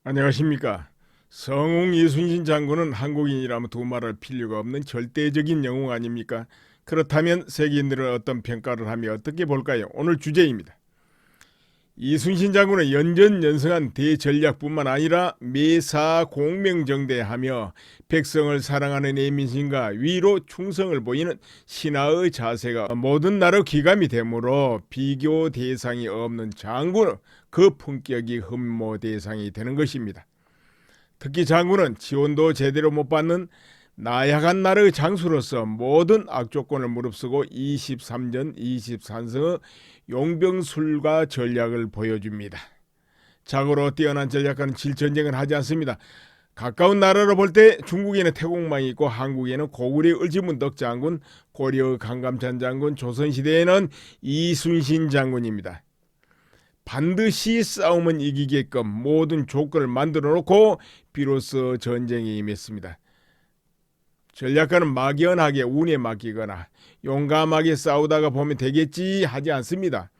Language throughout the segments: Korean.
안녕하십니까. 성웅 이순신 장군은 한국인이라면 두말할 필요가 없는 절대적인 영웅 아닙니까? 그렇다면 세계인들은 어떤 평가를 하며 어떻게 볼까요? 오늘 주제입니다. 이순신 장군은 연전연승한 대전략뿐만 아니라 매사 공명정대하며 백성을 사랑하는 애민심과 위로 충성을 보이는 신하의 자세가 모든 나라 기감이 되므로 비교 대상이 없는 장군은 그 품격이 흠모 대상이 되는 것입니다. 특히 장군은 지원도 제대로 못 받는 나약한 나라의 장수로서 모든 악조건을 무릅쓰고 23전 23승의 용병술과 전략을 보여줍니다. 자고로 뛰어난 전략가는 질전쟁을 하지 않습니다. 가까운 나라로 볼 때 중국에는 태공망이 있고 한국에는 고구려의 을지문덕 장군, 고려의 강감찬 장군, 조선시대에는 이순신 장군입니다. 반드시 싸움은 이기게끔 모든 조건을 만들어 놓고 비로소 전쟁에 임했습니다. 전략가는 막연하게 운에 맡기거나 용감하게 싸우다가 보면 되겠지 하지 않습니다.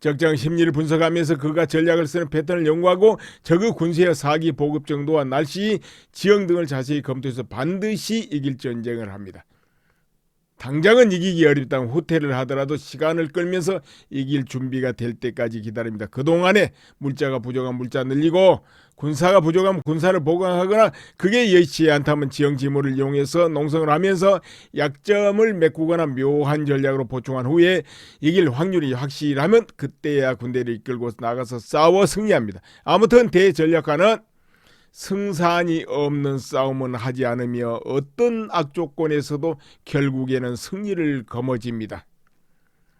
적장 심리를 분석하면서 그가 전략을 쓰는 패턴을 연구하고 적의 군수의 사기 보급 정도와 날씨, 지형 등을 자세히 검토해서 반드시 이길 전쟁을 합니다. 당장은 이기기 어렵다면 후퇴를 하더라도 시간을 끌면서 이길 준비가 될 때까지 기다립니다. 그동안에 물자가 부족하면 물자 늘리고 군사가 부족하면 군사를 보강하거나 그게 여의치 않다면 지형지물을 이용해서 농성을 하면서 약점을 메꾸거나 묘한 전략으로 보충한 후에 이길 확률이 확실하면 그때야 군대를 이끌고 나가서 싸워 승리합니다. 아무튼 대전략가는 승산이 없는 싸움은 하지 않으며 어떤 악조건에서도 결국에는 승리를 거머쥡니다.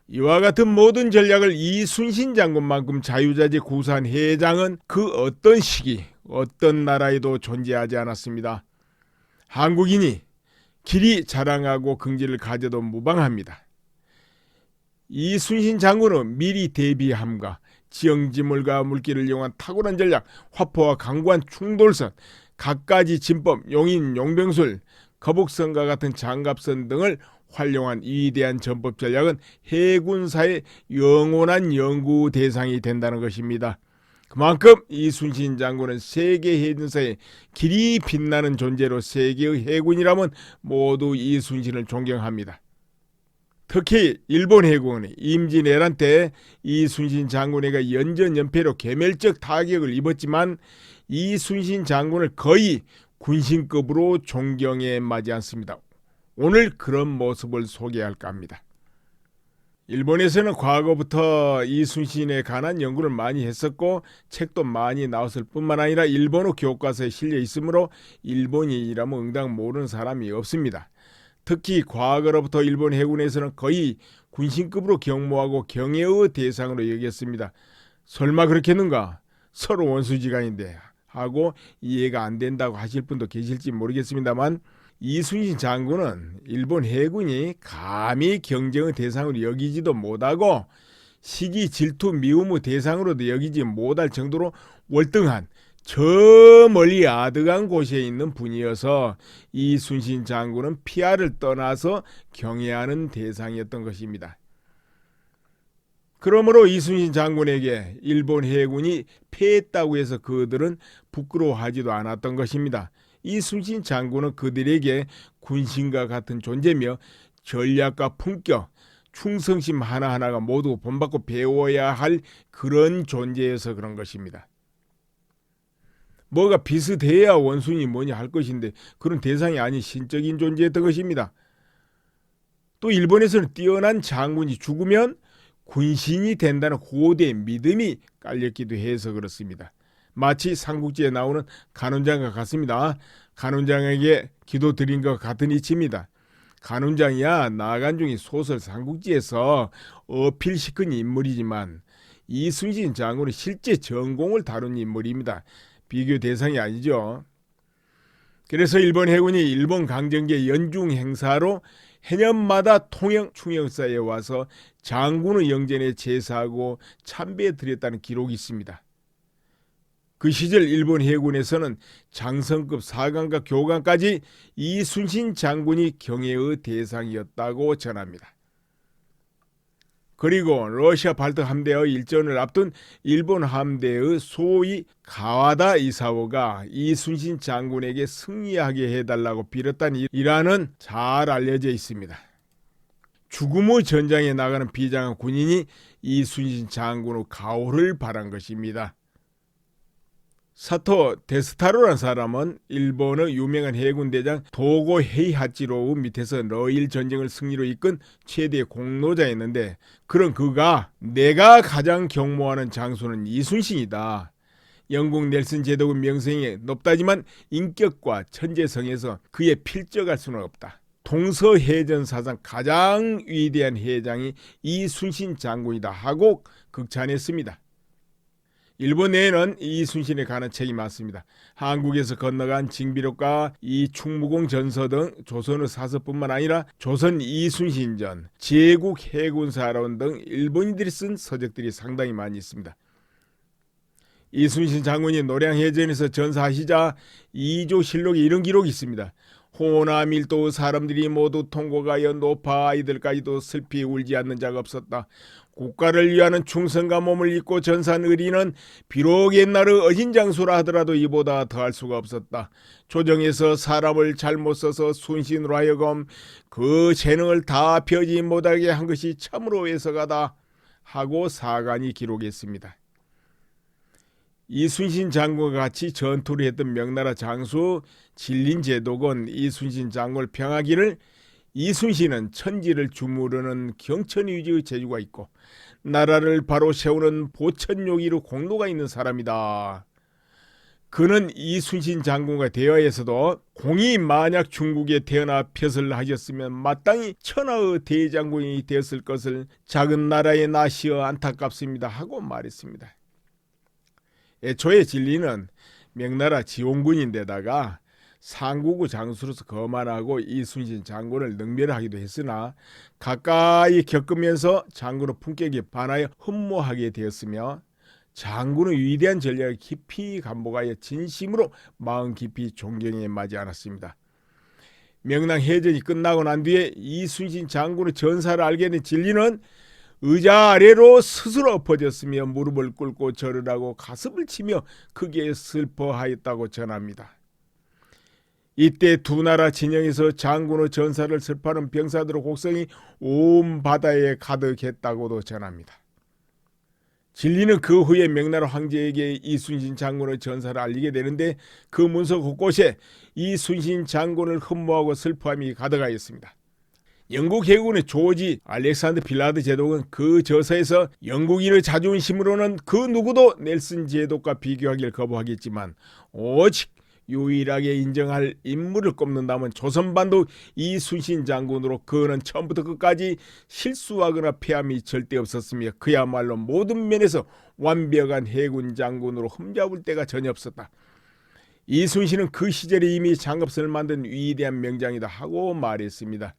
이와 같은 모든 전략을 이순신 장군만큼 자유자재 구사한 해장은 그 어떤 시기, 어떤 나라에도 존재하지 않았습니다. 한국인이 길이 자랑하고 긍지를 가져도 무방합니다. 이순신 장군은 미리 대비함과 지형지물과 물길을 이용한 탁월한 전략, 화포와 강구한 충돌선, 갖가지 진법, 용인, 용병술, 거북선과 같은 장갑선 등을 활용한 위대한 전법 전략은 해군사의 영원한 연구 대상이 된다는 것입니다. 그만큼 이순신 장군은 세계 해군사의 길이 빛나는 존재로 세계의 해군이라면 모두 이순신을 존경합니다. 특히 일본 해군이 임진왜란 때 이순신 장군에게 연전연패로 개멸적 타격을 입었지만 이순신 장군을 거의 군신급으로 존경해 마지 않습니다. 오늘 그런 모습을 소개할까 합니다. 일본에서는 과거부터 이순신에 관한 연구를 많이 했었고 책도 많이 나왔을 뿐만 아니라 일본어 교과서에 실려 있으므로 일본인이라면 응당 모르는 사람이 없습니다. 특히 과거로부터 일본 해군에서는 거의 군신급으로 경모하고 경애의 대상으로 여겼습니다. 설마 그렇겠는가? 서로 원수지간인데 하고 이해가 안 된다고 하실 분도 계실지 모르겠습니다만 이순신 장군은 일본 해군이 감히 경쟁의 대상으로 여기지도 못하고 시기 질투 미움의 대상으로도 여기지 못할 정도로 월등한 저 멀리 아득한 곳에 있는 분이어서 이순신 장군은 피아를 떠나서 경애하는 대상이었던 것입니다. 그러므로 이순신 장군에게 일본 해군이 패했다고 해서 그들은 부끄러워하지도 않았던 것입니다. 이순신 장군은 그들에게 군신과 같은 존재며 전략과 품격, 충성심 하나하나가 모두 본받고 배워야 할 그런 존재여서 그런 것입니다. 뭐가 비슷해야 원순이 뭐냐 할 것인데 그런 대상이 아닌 신적인 존재였던 것입니다. 또 일본에서는 뛰어난 장군이 죽으면 군신이 된다는 고대의 믿음이 깔렸기도 해서 그렇습니다. 마치 삼국지에 나오는 간원장과 같습니다. 간원장에게 기도 드린 것 같은 이치입니다. 간원장이야 나간중이 소설 삼국지에서 어필시킨 인물이지만 이순신 장군은 실제 전공을 다룬 인물입니다. 비교 대상이 아니죠. 그래서 일본 해군이 일본 강점기의 연중 행사로 해년마다 통영 충영사에 와서 장군의 영전에 제사하고 참배해 드렸다는 기록이 있습니다. 그 시절 일본 해군에서는 장성급 사관과 교관까지 이순신 장군이 경애의 대상이었다고 전합니다. 그리고 러시아 발트 함대의 일전을 앞둔 일본 함대의 소위 가와다 이사오가 이순신 장군에게 승리하게 해달라고 빌었다는 일화는 잘 알려져 있습니다. 죽음의 전장에 나가는 비장한 군인이 이순신 장군의 가호를 바란 것입니다. 사토 데스타로라는 사람은 일본의 유명한 해군 대장 도고 헤이하치로 밑에서 러일 전쟁을 승리로 이끈 최대 공로자였는데, 그런 그가 내가 가장 경모하는 장수는 이순신이다. 영국 넬슨 제독의 명성이 높다지만 인격과 천재성에서 그에 필적할 수는 없다. 동서해전 사상 가장 위대한 해장이 이순신 장군이다 하고 극찬했습니다. 일본 내에는 이순신에 관한 책이 많습니다. 한국에서 건너간 징비록과 이 충무공 전서 등 조선의 사서뿐만 아니라 조선 이순신전, 제국 해군사론 등 일본인들이 쓴 서적들이 상당히 많이 있습니다. 이순신 장군이 노량해전에서 전사하시자 이조실록에 이런 기록이 있습니다. 호남일도 사람들이 모두 통곡하여 높아 아이들까지도 슬피 울지 않는 자가 없었다. 국가를 위하는 충성과 몸을 잊고 전사한 의리는 비록 옛날의 어진 장수라 하더라도 이보다 더할 수가 없었다. 조정에서 사람을 잘못 써서 순신으로 하여금 그 재능을 다 펴지 못하게 한 것이 참으로 애석하다 하고 사관이 기록했습니다. 이순신 장군과 같이 전투를 했던 명나라 장수 진린제독은 이순신 장군을 평하기를 이순신은 천지를 주무르는 경천위지의 재주가 있고 나라를 바로 세우는 보천요기로 공로가 있는 사람이다. 그는 이순신 장군과 대화에서도 공이 만약 중국에 태어나 벼슬 하셨으면 마땅히 천하의 대장군이 되었을 것을 작은 나라의 낯이여 안타깝습니다 하고 말했습니다. 애초에 진리는 명나라 지원군인데다가 상국의 장수로서 거만하고 이순신 장군을 능멸하기도 했으나 가까이 겪으면서 장군의 품격에 반하여 흠모하게 되었으며 장군의 위대한 전략을 깊이 감복하여 진심으로 마음 깊이 존경해 마지 않았습니다. 명랑해전이 끝나고 난 뒤에 이순신 장군의 전사를 알게 된 진리는 의자 아래로 스스로 엎어졌으며 무릎을 꿇고 절을 하고 가슴을 치며 크게 슬퍼하였다고 전합니다. 이때 두 나라 진영에서 장군의 전사를 슬퍼하는 병사들의 곡성이 온 바다에 가득했다고도 전합니다. 진리는 그 후에 명나라 황제에게 이순신 장군의 전사를 알리게 되는데 그 문서 곳곳에 이순신 장군을 흠모하고 슬퍼함이 가득하였습니다. 영국 해군의 조지 알렉산더 빌라드 제독은 그 저서에서 영국인의 자존심으로는 그 누구도 넬슨 제독과 비교하기를 거부하겠지만 오직 유일하게 인정할 인물을 꼽는다면 조선반도 이순신 장군으로 그는 처음부터 끝까지 실수하거나 패함이 절대 없었으며 그야말로 모든 면에서 완벽한 해군 장군으로 흠잡을 데가 전혀 없었다. 이순신은 그 시절에 이미 장갑선을 만든 위대한 명장이다 하고 말했습니다.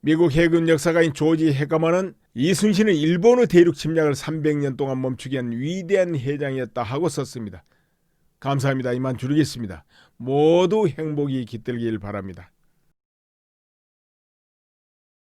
미국 해군 역사가인 조지 해가먼은 이순신은 일본의 대륙 침략을 300년 동안 멈추게 한 위대한 해장이었다 하고 썼습니다. 감사합니다. 이만 줄이겠습니다. 모두 행복이 깃들길 바랍니다.